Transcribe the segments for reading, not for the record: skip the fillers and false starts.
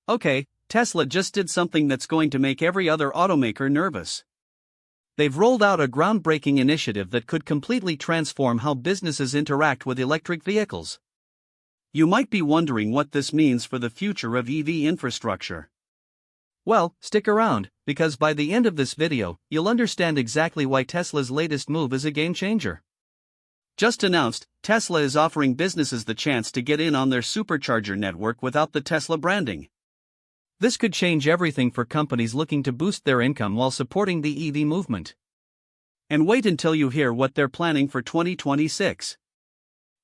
Okay, Tesla just did something that's going to make every other automaker nervous. They've rolled out a groundbreaking initiative that could completely transform how businesses interact with electric vehicles. You might be wondering what this means for the future of EV infrastructure. Well, stick around, because by the end of this video, you'll understand exactly why Tesla's latest move is a game changer. Just announced, Tesla is offering businesses the chance to get in on their Supercharger network without the Tesla branding. This could change everything for companies looking to boost their income while supporting the EV movement. And wait until you hear what they're planning for 2026.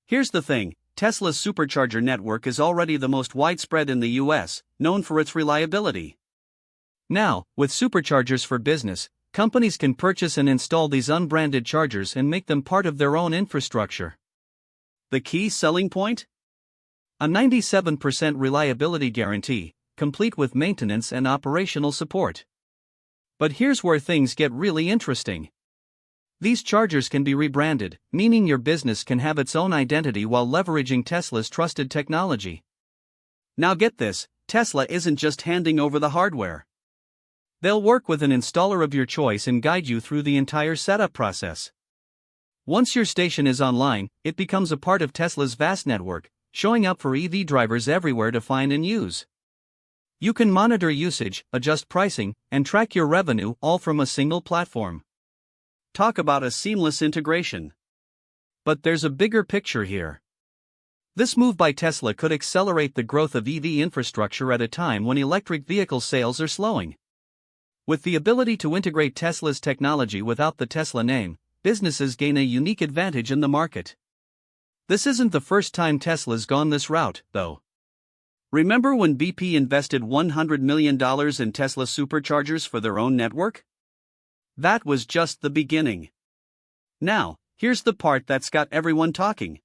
Here's the thing, Tesla's Supercharger network is already the most widespread in the US, known for its reliability. Now, with Superchargers for Business, companies can purchase and install these unbranded chargers and make them part of their own infrastructure. The key selling point? A 97% reliability guarantee, complete with maintenance and operational support. But here's where things get really interesting. These chargers can be rebranded, meaning your business can have its own identity while leveraging Tesla's trusted technology. Now get this, Tesla isn't just handing over the hardware. They'll work with an installer of your choice and guide you through the entire setup process. Once your station is online, it becomes a part of Tesla's vast network, showing up for EV drivers everywhere to find and use. You can monitor usage, adjust pricing, and track your revenue all from a single platform. Talk about a seamless integration. But there's a bigger picture here. This move by Tesla could accelerate the growth of EV infrastructure at a time when electric vehicle sales are slowing. With the ability to integrate Tesla's technology without the Tesla name, businesses gain a unique advantage in the market. This isn't the first time Tesla's gone this route, though. Remember when BP invested $100 million in Tesla Superchargers for their own network? That was just the beginning. Now, here's the part that's got everyone talking.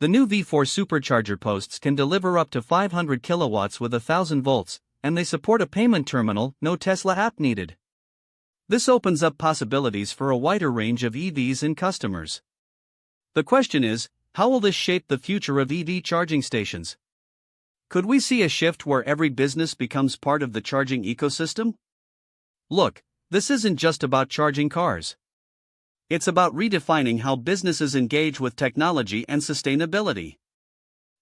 The new V4 Supercharger posts can deliver up to 500 kilowatts with 1,000 volts, and they support a payment terminal, no Tesla app needed. This opens up possibilities for a wider range of EVs and customers. The question is, how will this shape the future of EV charging stations? Could we see a shift where every business becomes part of the charging ecosystem? Look, this isn't just about charging cars. It's about redefining how businesses engage with technology and sustainability.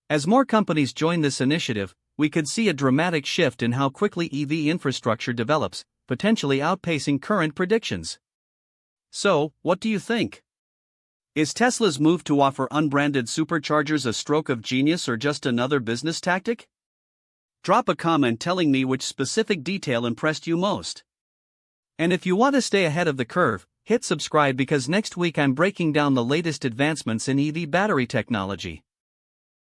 As more companies join this initiative, we could see a dramatic shift in how quickly EV infrastructure develops, potentially outpacing current predictions. So, what do you think? Is Tesla's move to offer unbranded superchargers a stroke of genius or just another business tactic? Drop a comment telling me which specific detail impressed you most. And if you want to stay ahead of the curve, hit subscribe because next week I'm breaking down the latest advancements in EV battery technology.